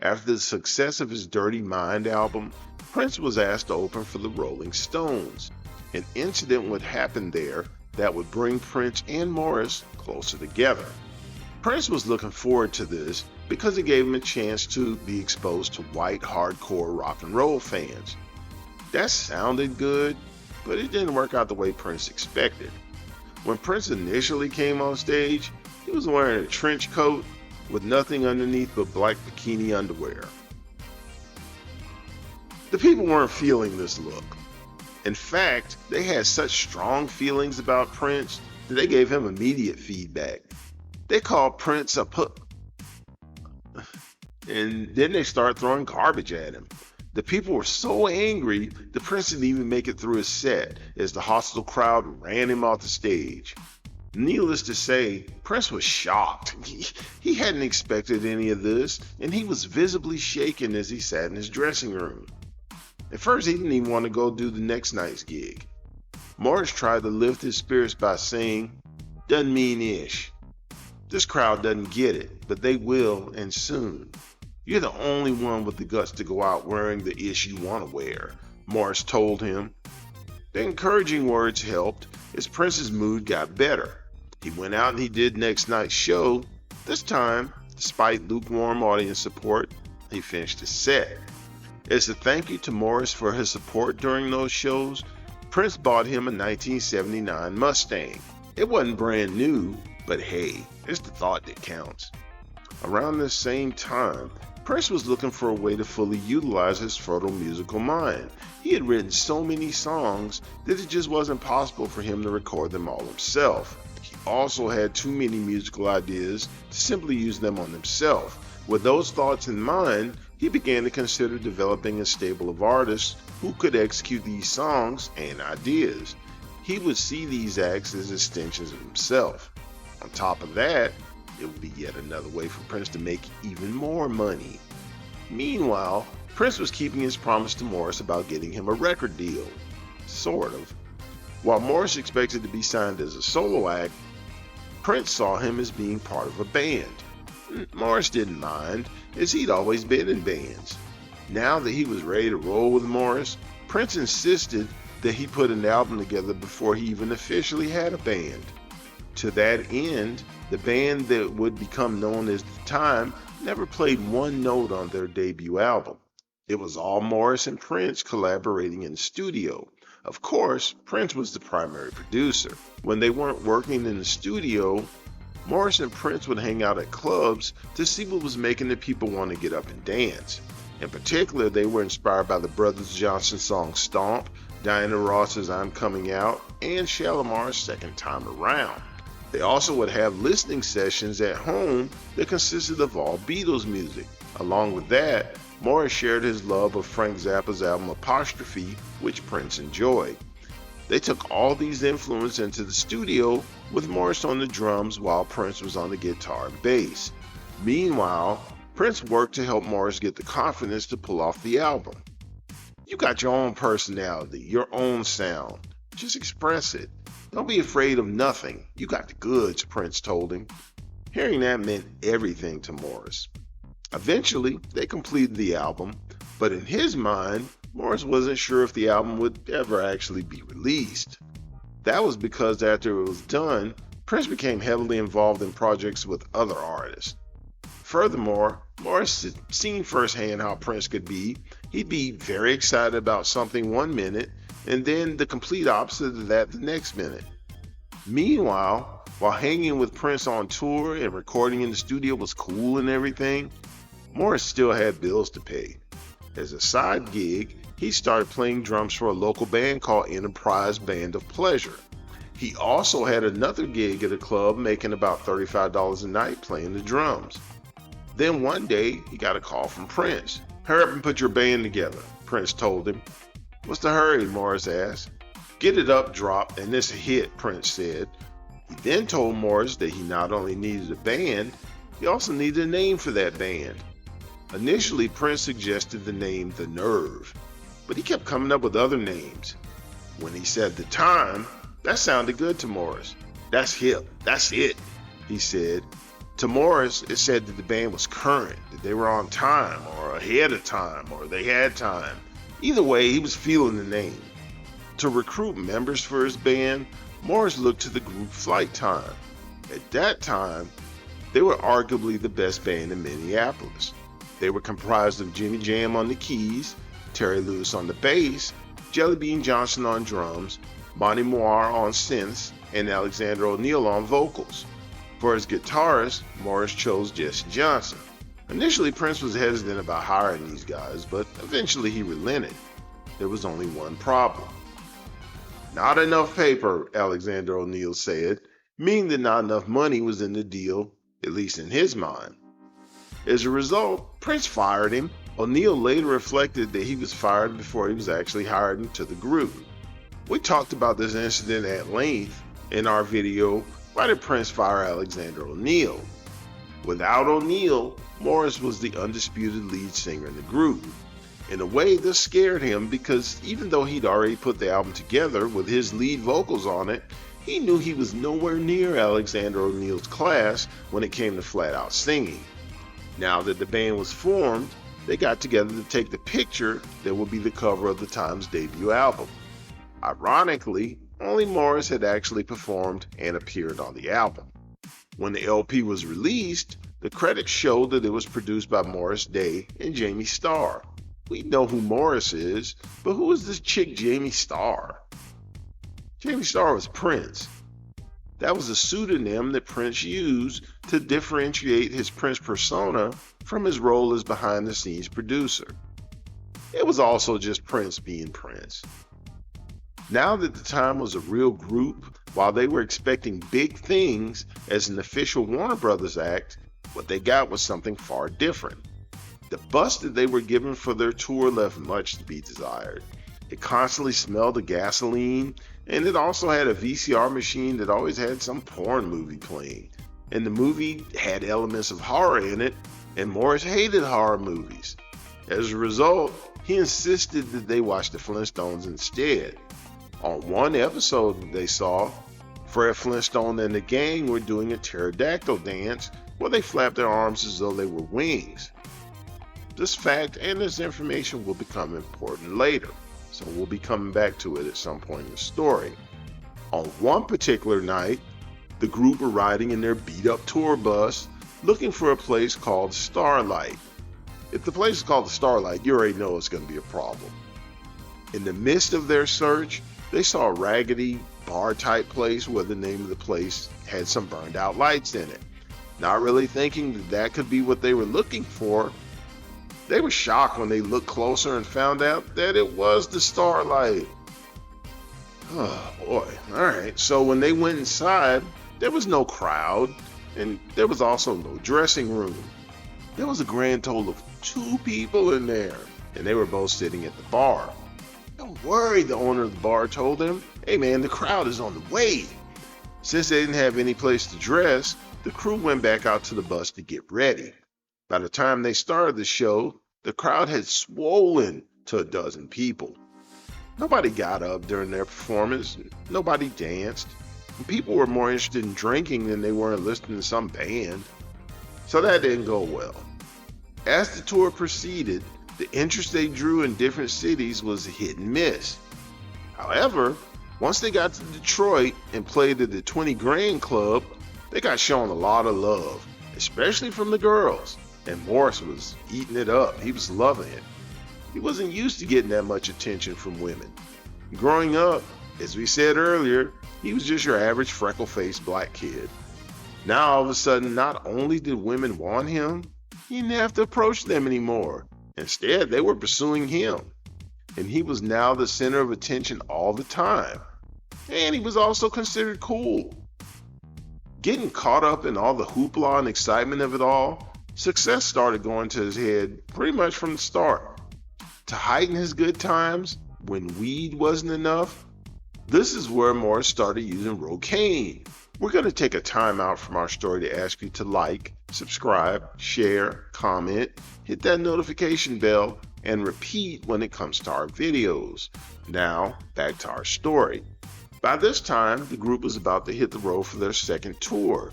After the success of his Dirty Mind album, Prince was asked to open for the Rolling Stones. An incident would happen there that would bring Prince and Morris closer together. Prince was looking forward to this because it gave him a chance to be exposed to white hardcore rock and roll fans. That sounded good, but it didn't work out the way Prince expected. When Prince initially came on stage, he was wearing a trench coat with nothing underneath but black bikini underwear. The people weren't feeling this look. In fact, they had such strong feelings about Prince that they gave him immediate feedback. They called Prince a and then they started throwing garbage at him. The people were so angry, the Prince didn't even make it through his set as the hostile crowd ran him off the stage. Needless to say, Prince was shocked. He hadn't expected any of this, and he was visibly shaken as he sat in his dressing room. At first, he didn't even want to go do the next night's gig. Morris tried to lift his spirits by saying, "Doesn't mean ish. This crowd doesn't get it, but they will, and soon. You're the only one with the guts to go out wearing the ish you want to wear," Morris told him. The encouraging words helped as Prince's mood got better. He went out and he did next night's show. This time, despite lukewarm audience support, he finished his set. As a thank you to Morris for his support during those shows, Prince bought him a 1979 Mustang. It wasn't brand new, but hey, it's the thought that counts. Around this same time, Prince was looking for a way to fully utilize his fertile musical mind. He had written so many songs that it just wasn't possible for him to record them all himself. He also had too many musical ideas to simply use them on himself. With those thoughts in mind, he began to consider developing a stable of artists who could execute these songs and ideas. He would see these acts as extensions of himself. On top of that, it would be yet another way for Prince to make even more money. Meanwhile, Prince was keeping his promise to Morris about getting him a record deal. Sort of. While Morris expected to be signed as a solo act, Prince saw him as being part of a band. Morris didn't mind, as he'd always been in bands. Now that he was ready to roll with Morris, Prince insisted that he put an album together before he even officially had a band. To that end, the band that would become known as The Time never played one note on their debut album. It was all Morris and Prince collaborating in the studio. Of course, Prince was the primary producer. When they weren't working in the studio, Morris and Prince would hang out at clubs to see what was making the people want to get up and dance. In particular, they were inspired by the Brothers Johnson song Stomp, Diana Ross's I'm Coming Out, and Shalimar's Second Time Around. They also would have listening sessions at home that consisted of all Beatles music. Along with that, Morris shared his love of Frank Zappa's album Apostrophe, which Prince enjoyed. They took all these influences into the studio with Morris on the drums while Prince was on the guitar and bass. Meanwhile, Prince worked to help Morris get the confidence to pull off the album. "You got your own personality, your own sound. Just express it. Don't be afraid of nothing. You got the goods," Prince told him. Hearing that meant everything to Morris. Eventually, they completed the album, but in his mind, Morris wasn't sure if the album would ever actually be released. That was because after it was done, Prince became heavily involved in projects with other artists. Furthermore, Morris had seen firsthand how Prince could be. He'd be very excited about something one minute, and then the complete opposite of that the next minute. Meanwhile, while hanging with Prince on tour and recording in the studio was cool and everything, Morris still had bills to pay. As a side gig, he started playing drums for a local band called Enterprise Band of Pleasure. He also had another gig at a club making about $35 a night playing the drums. Then one day, he got a call from Prince. "Hurry up and put your band together," Prince told him. "What's the hurry?" Morris asked. "Get it up, drop, and it's a hit," Prince said. He then told Morris that he not only needed a band, he also needed a name for that band. Initially, Prince suggested the name The Nerve, but he kept coming up with other names. When he said The Time, that sounded good to Morris. "That's hip, that's it," he said. To Morris, it said that the band was current, that they were on time or ahead of time or they had time. Either way, he was feeling the name. To recruit members for his band, Morris looked to the group Flight Time. At that time, they were arguably the best band in Minneapolis. They were comprised of Jimmy Jam on the keys, Terry Lewis on the bass, Jelly Bean Johnson on drums, Monty Moore on synths, and Alexander O'Neal on vocals. For his guitarist, Morris chose Jesse Johnson. Initially, Prince was hesitant about hiring these guys, but eventually he relented. There was only one problem. Not enough paper, Alexander O'Neal said, meaning that not enough money was in the deal, at least in his mind. As a result, Prince fired him. O'Neal later reflected that he was fired before he was actually hired into the group. We talked about this incident at length in our video, Why Did Prince Fire Alexander O'Neal? Without O'Neal, Morris was the undisputed lead singer in the group. In a way, this scared him because even though he'd already put the album together with his lead vocals on it, he knew he was nowhere near Alexander O'Neal's class when it came to flat-out singing. Now that the band was formed, they got together to take the picture that would be the cover of the Times debut album. Ironically, only Morris had actually performed and appeared on the album. When the LP was released, the credits showed that it was produced by Morris Day and Jamie Starr. We know who Morris is, but who is this chick Jamie Starr? Jamie Starr was Prince. That was a pseudonym that Prince used to differentiate his Prince persona from his role as behind-the-scenes producer. It was also just Prince being Prince. Now that the Time was a real group, while they were expecting big things as an official Warner Brothers act, what they got was something far different. The bus that they were given for their tour left much to be desired. It constantly smelled of gasoline, and it also had a VCR machine that always had some porn movie playing. And the movie had elements of horror in it, and Morris hated horror movies. As a result, he insisted that they watch the Flintstones instead. On one episode that they saw, Fred Flintstone and the gang were doing a pterodactyl dance where they flapped their arms as though they were wings. This fact and this information will become important later, so we'll be coming back to it at some point in the story. On one particular night, the group were riding in their beat-up tour bus looking for a place called Starlight. If the place is called the Starlight, you already know it's going to be a problem. In the midst of their search, they saw a raggedy bar-type place where the name of the place had some burned-out lights in it. Not really thinking that that could be what they were looking for, they were shocked when they looked closer and found out that it was the Starlight. Oh boy, alright, so when they went inside, there was no crowd, and there was also no dressing room. There was a grand total of 2 people in there, and they were both sitting at the bar. Don't worry, the owner of the bar told them. Hey man, the crowd is on the way. Since they didn't have any place to dress, the crew went back out to the bus to get ready. By the time they started the show, the crowd had swollen to a dozen people. Nobody got up during their performance. Nobody danced. And people were more interested in drinking than they were in listening to some band. So that didn't go well. As the tour proceeded, the interest they drew in different cities was hit and miss. However, once they got to Detroit and played at the 20 Grand Club, they got shown a lot of love, especially from the girls. And Morris was eating it up. He was loving it. He wasn't used to getting that much attention from women. Growing up, as we said earlier, he was just your average freckle-faced black kid. Now all of a sudden, not only did women want him, he didn't have to approach them anymore. Instead, they were pursuing him. And he was now the center of attention all the time. And he was also considered cool. Getting caught up in all the hoopla and excitement of it all, success started going to his head pretty much from the start. To heighten his good times, when weed wasn't enough, this is where Morris started using Rocaine. We're going to take a time out from our story to ask you to like, subscribe, share, comment, hit that notification bell, and repeat when it comes to our videos. Now, back to our story. By this time, the group was about to hit the road for their second tour.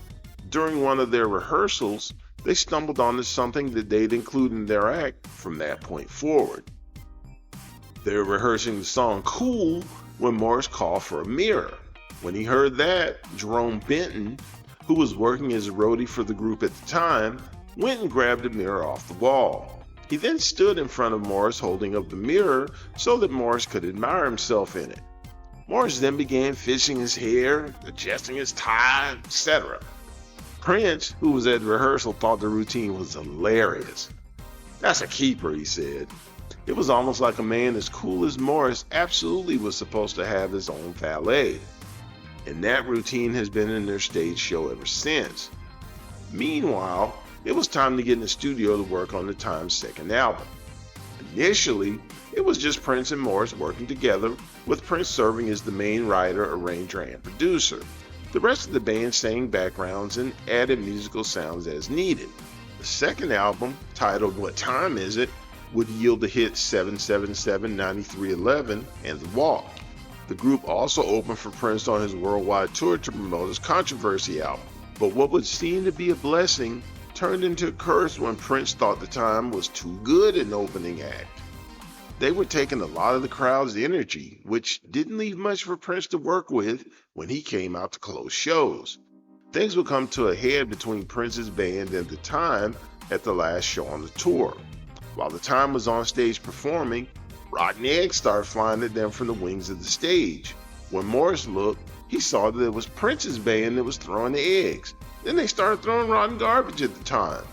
During one of their rehearsals, they stumbled onto something that they'd include in their act from that point forward. They were rehearsing the song Cool when Morris called for a mirror. When he heard that, Jerome Benton, who was working as a roadie for the group at the time, went and grabbed a mirror off the wall. He then stood in front of Morris holding up the mirror so that Morris could admire himself in it. Morris then began fixing his hair, adjusting his tie, etc. Prince, who was at rehearsal, thought the routine was hilarious. "That's a keeper," he said. It was almost like a man as cool as Morris absolutely was supposed to have his own valet. And that routine has been in their stage show ever since. Meanwhile, it was time to get in the studio to work on the Time's second album. Initially, it was just Prince and Morris working together, with Prince serving as the main writer, arranger, and producer. The rest of the band sang backgrounds and added musical sounds as needed. The second album, titled What Time Is It?, would yield the hits 777, 9311, and The Walk. The group also opened for Prince on his worldwide tour to promote his Controversy album. But what would seem to be a blessing turned into a curse when Prince thought the Time was too good an opening act. They were taking a lot of the crowd's energy, which didn't leave much for Prince to work with when he came out to close shows. Things would come to a head between Prince's band and the Time at the last show on the tour. While the Time was on stage performing, rotten eggs started flying at them from the wings of the stage. When Morris looked, he saw that it was Prince's band that was throwing the eggs. Then they started throwing rotten garbage at the Time.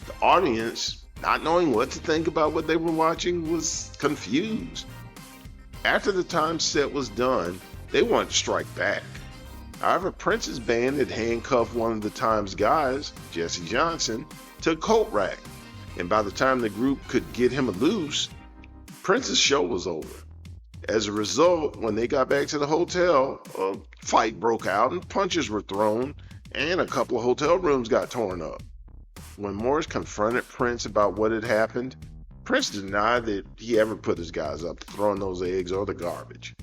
The audience, not knowing what to think about what they were watching, was confused. After the Time set was done, they wanted to strike back. However, Prince's band had handcuffed one of the Time's guys, Jesse Johnson, to a coat rack, and by the time the group could get him loose, Prince's show was over. As a result, when they got back to the hotel, a fight broke out and punches were thrown, and a couple of hotel rooms got torn up. When Morris confronted Prince about what had happened, Prince denied that he ever put his guys up to throwing those eggs or the garbage.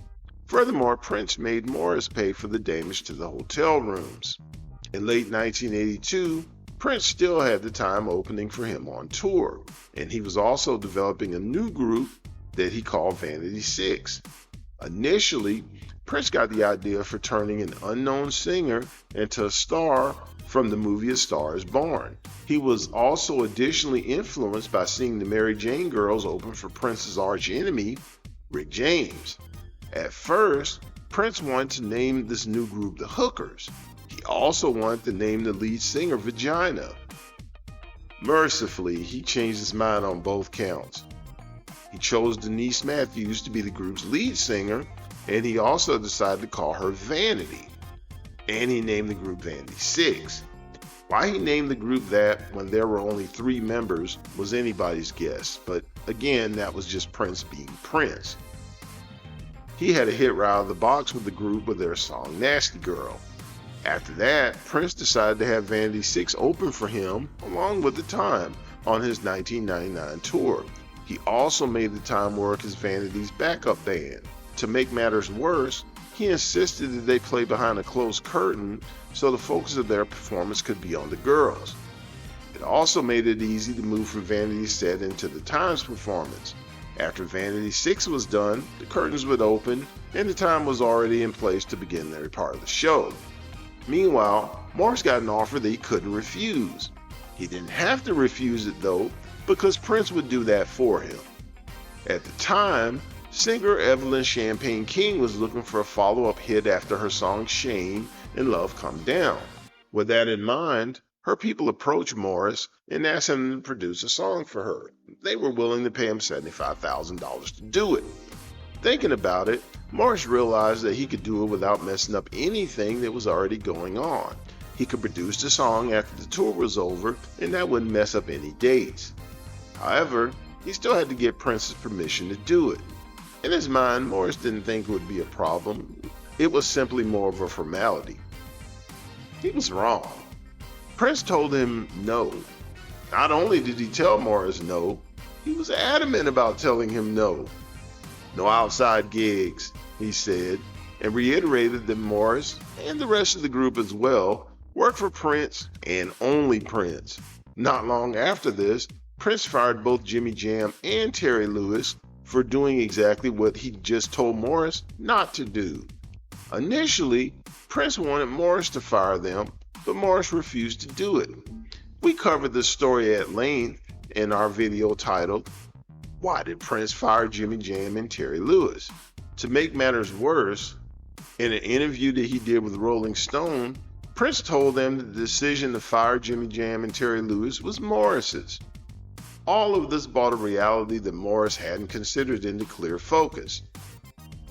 Furthermore, Prince made Morris pay for the damage to the hotel rooms. In late 1982, Prince still had the Time opening for him on tour, and he was also developing a new group that he called Vanity 6. Initially, Prince got the idea for turning an unknown singer into a star from the movie A Star is Born. He was also additionally influenced by seeing the Mary Jane Girls open for Prince's arch enemy, Rick James. At first, Prince wanted to name this new group the Hookers. He also wanted to name the lead singer Vagina. Mercifully, he changed his mind on both counts. He chose Denise Matthews to be the group's lead singer, and he also decided to call her Vanity. And he named the group Vanity 6. Why he named the group that when there were only 3 members was anybody's guess, but again, that was just Prince being Prince. He had a hit right out of the box with the group with their song Nasty Girl. After that, Prince decided to have Vanity 6 open for him along with the Time on his 1999 tour. He also made the Time work as Vanity's backup band. To make matters worse, he insisted that they play behind a closed curtain so the focus of their performance could be on the girls. It also made it easy to move from Vanity's set into the Time's performance. After Vanity 6 was done, the curtains would open and the Time was already in place to begin their part of the show. Meanwhile, Morris got an offer that he couldn't refuse. He didn't have to refuse it though, because Prince would do that for him. At the time, singer Evelyn Champagne King was looking for a follow-up hit after her song Shame and Love Come Down. With that in mind, her people approached Morris and asked him to produce a song for her. They were willing to pay him $75,000 to do it. Thinking about it, Morris realized that he could do it without messing up anything that was already going on. He could produce the song after the tour was over, and that wouldn't mess up any dates. However, he still had to get Prince's permission to do it. In his mind, Morris didn't think it would be a problem. It was simply more of a formality. He was wrong. Prince told him no. Not only did he tell Morris no, he was adamant about telling him no. No outside gigs, he said, and reiterated that Morris, and the rest of the group as well, worked for Prince and only Prince. Not long after this, Prince fired both Jimmy Jam and Terry Lewis for doing exactly what he just told Morris not to do. Initially, Prince wanted Morris to fire them, but Morris refused to do it. We covered this story at length in our video titled, "Why Did Prince Fire Jimmy Jam and Terry Lewis?" To make matters worse, in an interview that he did with Rolling Stone, Prince told them the decision to fire Jimmy Jam and Terry Lewis was Morris's. All of this brought a reality that Morris hadn't considered into clear focus.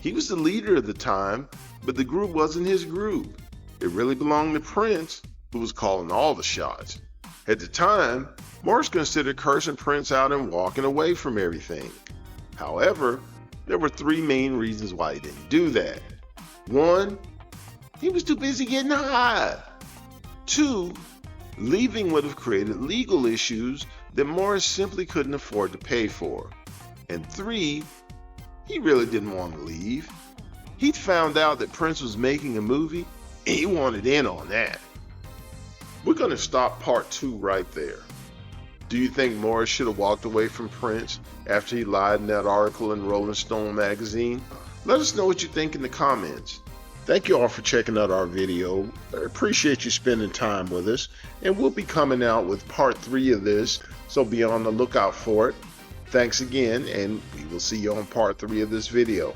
He was the leader at the time, but the group wasn't his group. It really belonged to Prince, who was calling all the shots. At the time, Morris considered cursing Prince out and walking away from everything. However, there were three main reasons why he didn't do that. 1, he was too busy getting high. 2, leaving would have created legal issues that Morris simply couldn't afford to pay for. And 3, he really didn't want to leave. He'd found out that Prince was making a movie, and he wanted in on that. We're going to stop part 2 right there. Do you think Morris should have walked away from Prince after he lied in that article in Rolling Stone magazine? Let us know what you think in the comments. Thank you all for checking out our video. I appreciate you spending time with us, and we'll be coming out with part 3 of this, so be on the lookout for it. Thanks again, and we will see you on part 3 of this video.